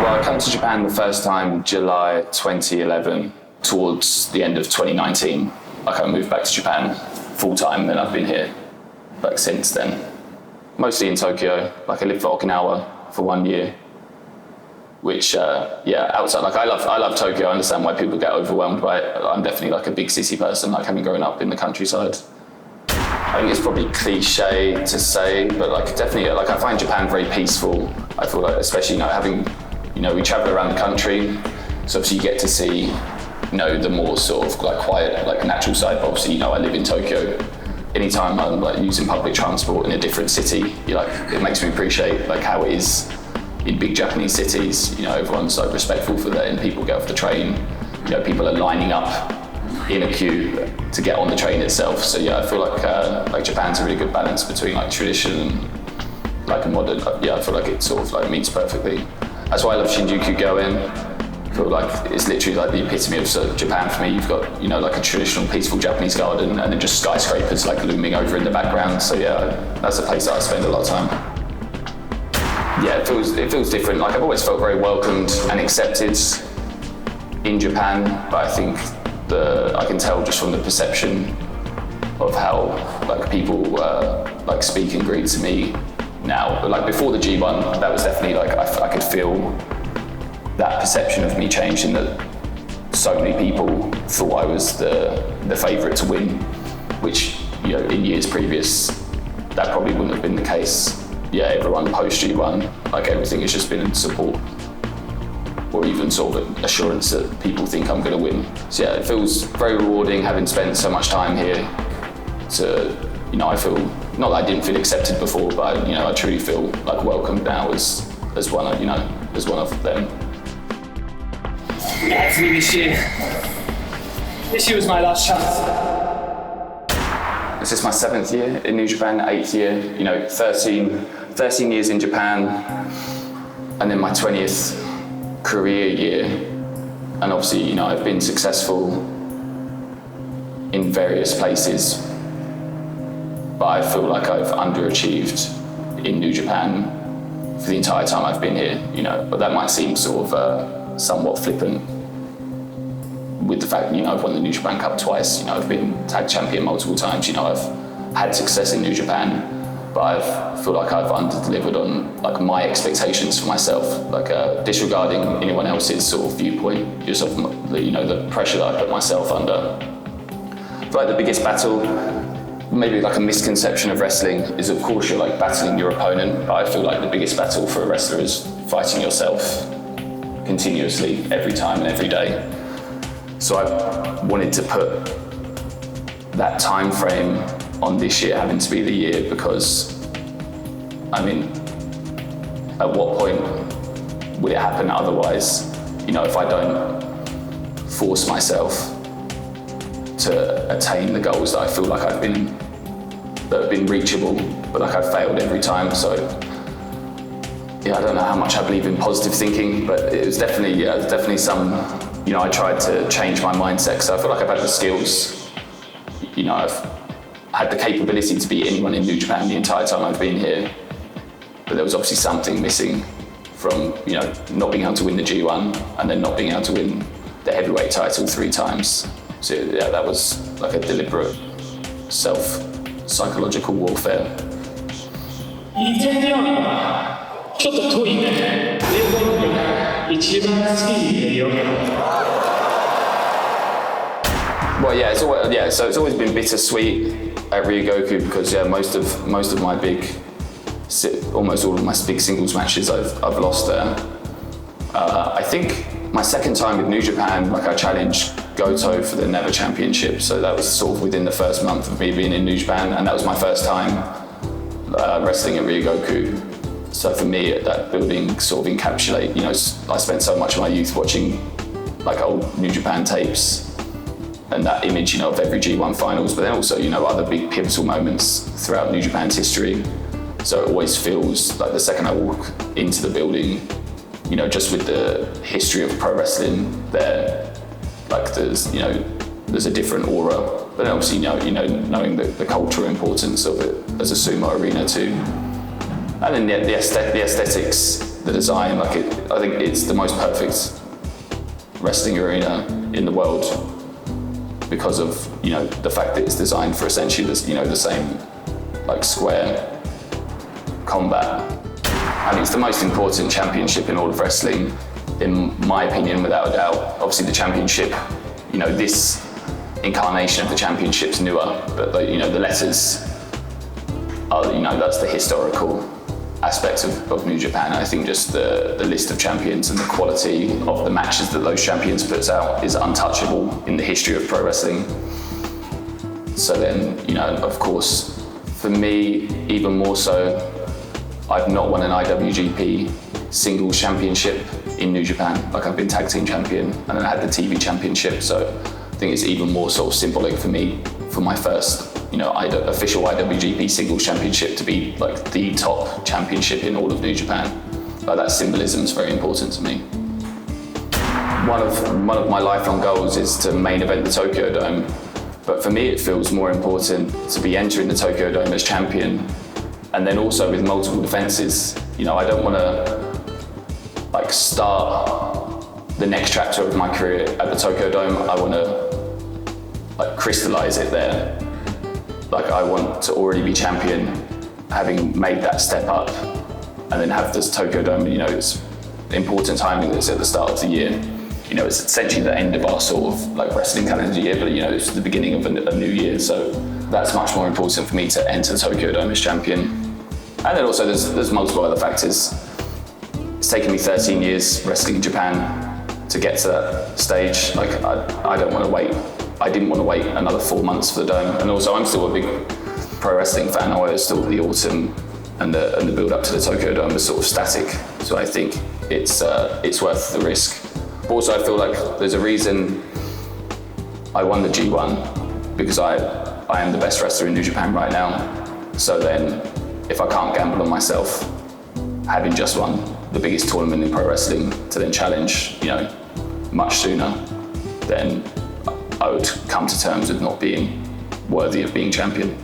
I came to Japan the first time July 2011, towards the end of 2019. I moved back to Japan full time, and I've been here since then. Mostly in Tokyo. I lived for Okinawa for 1 year, which outside I love Tokyo. I understand why people get overwhelmed by it. I'm definitely a big city person, having grown up in the countryside. I think it's probably cliche to say, but definitely I find Japan very peaceful. I feel especially having we travel around the country, so obviously you get to see the more sort of quiet natural side. But obviously I live in Tokyo. Anytime I'm using public transport in a different city, it makes me appreciate how it is in big Japanese cities. Everyone's respectful for that, and people get off the train. People are lining up in a queue to get on the train itself. So I feel like Japan's a really good balance between tradition and a modern. I feel it sort of meets perfectly. That's why I love Shinjuku Goen. I feel it's literally the epitome of Japan for me. You've got a traditional peaceful Japanese garden, and then just skyscrapers looming over in the background. So that's a place that I spend a lot of time. It feels different. I've always felt very welcomed and accepted in Japan, but I think I can tell just from the perception of how people speak and greet to me now. But before the G1, that was definitely I could feel that perception of me changed, in that so many people thought I was the favourite to win, which in years previous that probably wouldn't have been the case. Everyone post G1, everything has just been in support, or even sort of assurance that people think I'm going to win. So it feels very rewarding having spent so much time here. I feel, not that I didn't feel accepted before, but I truly feel welcomed now as one of them. Yeah, this year was my last chance. This is my 7th year in New Japan, 8th year, 13 years in Japan, and then my 20th career year. And obviously, I've been successful in various places, but I feel I've underachieved in New Japan for the entire time I've been here, but that might seem sort of somewhat flippant with the fact that, I've won the New Japan Cup twice, I've been tag champion multiple times, I've had success in New Japan, but I feel I've under-delivered on my expectations for myself, disregarding anyone else's sort of viewpoint, just of the pressure that I put myself under. The biggest battle, maybe a misconception of wrestling, is of course you're battling your opponent, but I feel the biggest battle for a wrestler is fighting yourself continuously, every time and every day. So I wanted to put that time frame on this year having to be the year, because at what point would it happen otherwise? If I don't force myself to attain the goals that I feel that have been reachable, but I've failed every time. So I don't know how much I believe in positive thinking, but it was definitely some, I tried to change my mindset, because I feel I've had the skills, I've had the capability to beat anyone in New Japan the entire time I've been here, but there was obviously something missing from, not being able to win the G1 and then not being able to win the heavyweight title 3 times. So that was a deliberate self-psychological warfare. ちょっと遠いね。一番好きよ。Well, so it's always been bittersweet at Ryogoku, because most of my almost all of my big singles matches I've lost there. I think my second time with New Japan, I challenged Goto for the NEVER Championship, so that was sort of within the first month of me being in New Japan, and that was my first time wrestling at Ryogoku. So for me, that building sort of encapsulate, I spent so much of my youth watching old New Japan tapes, and that image, of every G1 finals, but then also, other big pivotal moments throughout New Japan's history. So it always feels like the second I walk into the building, just with the history of pro wrestling there, like there's a different aura. But obviously, knowing the cultural importance of it as a sumo arena too. And then the aesthetics, the design, I think it's the most perfect wrestling arena in the world because of, the fact that it's designed for essentially the same like square combat. I think it's the most important championship in all of wrestling, in my opinion, without a doubt. Obviously the championship, this incarnation of the championship's newer, but the letters are, that's the historical aspects of New Japan. I think just the list of champions and the quality of the matches that those champions puts out is untouchable in the history of pro wrestling. So then, of course, for me, even more so, I've not won an IWGP singles championship in New Japan. Like I've been tag team champion and then I had the TV championship. So I think it's even more sort of symbolic for me for my first official IWGP singles championship to be like the top championship in all of New Japan. Like that symbolism is very important to me. One of my lifelong goals is to main event the Tokyo Dome, but for me it feels more important to be entering the Tokyo Dome as champion, and then also with multiple defenses. I don't want to like start the next chapter of my career at the Tokyo Dome. I want to like crystallize it there. Like I want to already be champion, having made that step up, and then have this Tokyo Dome. It's important timing that's at the start of the year. It's essentially the end of our sort of like wrestling calendar year, but it's the beginning of a new year. So that's much more important for me to enter the Tokyo Dome as champion. And then also there's multiple other factors. It's taken me 13 years wrestling in Japan to get to that stage. Like I don't want to wait. I didn't want to wait another 4 months for the Dome. And also I'm still a big pro wrestling fan. I was still the autumn and the build up to the Tokyo Dome was sort of static. So I think it's worth the risk. But also I feel like there's a reason I won the G1, because I am the best wrestler in New Japan right now. So then if I can't gamble on myself, having just won the biggest tournament in pro wrestling, to then challenge, much sooner, then I would come to terms with not being worthy of being champion.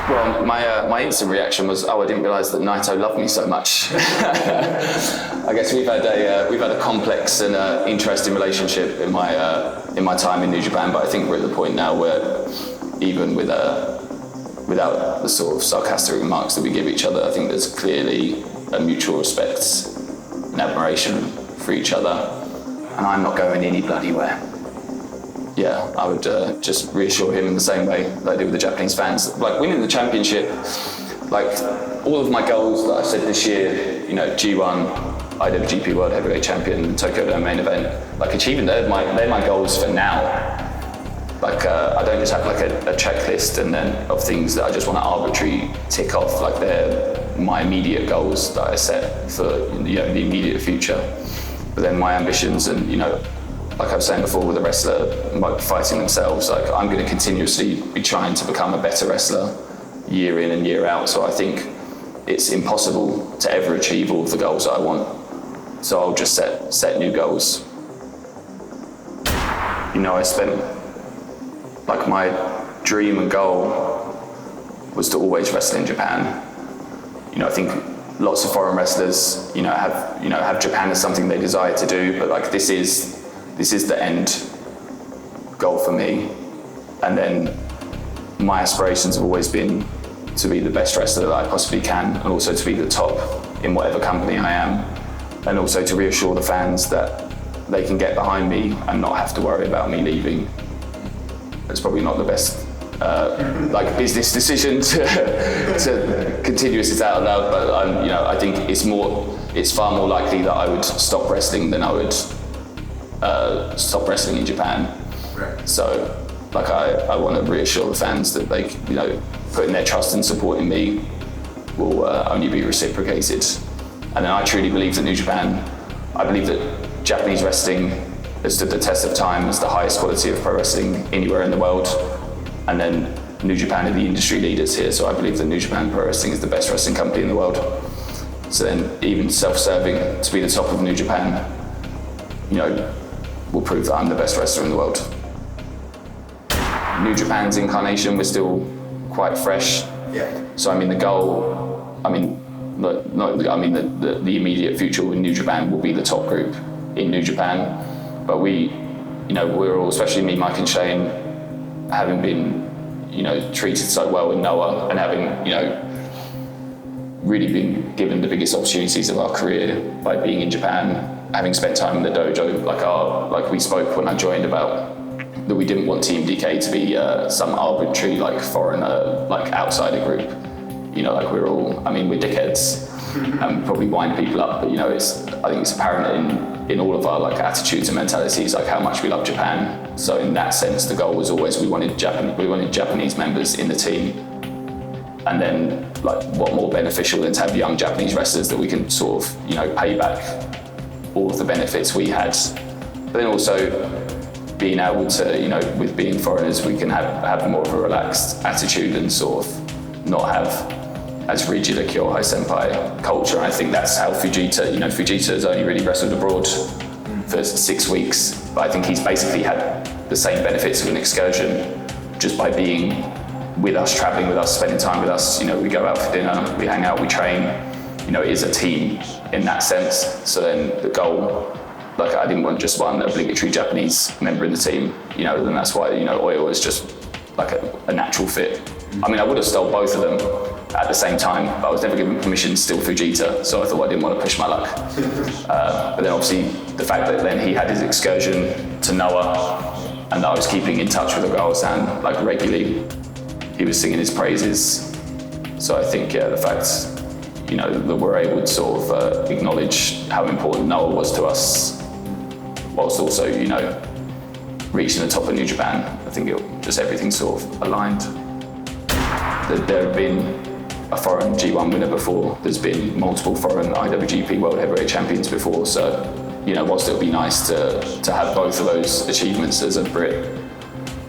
Well, my instant reaction was, I didn't realise that Naito loved me so much. I guess we've had a complex and interesting relationship in my time in New Japan, but I think we're at the point now where even without the sort of sarcastic remarks that we give each other, I think there's clearly a mutual respect and admiration for each other, and I'm not going any bloody where. Yeah, I would just reassure him in the same way that I do with the Japanese fans. Like winning the championship, like all of my goals that I said this year, G1, IWGP World Heavyweight Champion, Tokyo Dome main event, like achieving they're my goals for now. Like I don't just have like a checklist and then of things that I just want to arbitrarily tick off. Like they're my immediate goals that I set for the immediate future. But then my ambitions and like I was saying before with the wrestler fighting themselves, like I'm going to continuously be trying to become a better wrestler year in and year out. So I think it's impossible to ever achieve all of the goals that I want. So I'll just set new goals. I spent like my dream and goal was to always wrestle in Japan. I think lots of foreign wrestlers, have Japan as something they desire to do, but like this is the end goal for me. And then my aspirations have always been to be the best wrestler that I possibly can, and also to be the top in whatever company I am, and also to reassure the fans that they can get behind me and not have to worry about me leaving. It's probably not the best business decision to continue this out loud, but I think it's far more likely that I would stop wrestling than I would stop wrestling in Japan. Right. So like I want to reassure the fans that they, putting their trust and support in me will only be reciprocated. And then I truly believe that New Japan, I believe that Japanese wrestling has stood the test of time as the highest quality of pro wrestling anywhere in the world. And then New Japan are the industry leaders here, so I believe that New Japan Pro Wrestling is the best wrestling company in the world. So then even self-serving to be the top of New Japan, will prove that I'm the best wrestler in the world. New Japan's incarnation was still quite fresh. Yeah. So the goal, the immediate future in New Japan will be the top group in New Japan. But we're all, especially me, Mike and Shane, having been, treated so well in Noah and having, really been given the biggest opportunities of our career by being in Japan, having spent time in the dojo, like we spoke when I joined about that we didn't want TMDK to be some arbitrary foreigner, outsider group. We're all, we're dickheads and probably wind people up, but I think it's apparent in all of our attitudes and mentalities how much we love Japan. So in that sense, the goal was always we wanted Japanese members in the team. And then what more beneficial than to have young Japanese wrestlers that we can sort of pay back all of the benefits we had. But then also being able to, with being foreigners, we can have more of a relaxed attitude and sort of not have as rigid a Kyohei Senpai culture. And I think that's how Fujita, Fujita has only really wrestled abroad for 6 weeks, but I think he's basically had the same benefits of an excursion just by being with us, traveling with us, spending time with us. We go out for dinner, we hang out, we train. It is a team in that sense. So then the goal, I didn't want just one obligatory Japanese member in the team, then that's why, Oil is just a natural fit. I would have stole both of them at the same time, but I was never given permission to steal Fujita, so I thought I didn't want to push my luck. But then obviously the fact that then he had his excursion to Noah and that I was keeping in touch with Ogawa-san regularly, he was singing his praises. So I think, the fact, that we're able to sort of acknowledge how important Noah was to us, whilst also, reaching the top of New Japan, I think just everything sort of aligned. There have been a foreign G1 winner before, there's been multiple foreign IWGP World Heavyweight Champions before, so, whilst it would be nice to have both of those achievements as a Brit,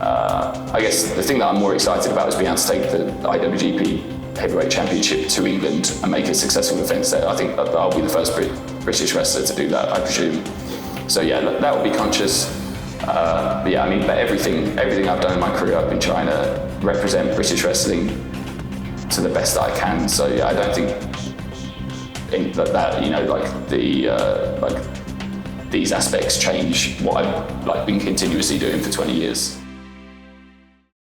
I guess the thing that I'm more excited about is being able to take the IWGP Heavyweight Championship to England and make a successful defence there. I think that I'll be the first British wrestler to do that, I presume. So yeah, that would be conscious. But everything I've done in my career, I've been trying to represent British wrestling to the best that I can. So yeah, I don't think these aspects change what I've been continuously doing for 20 years.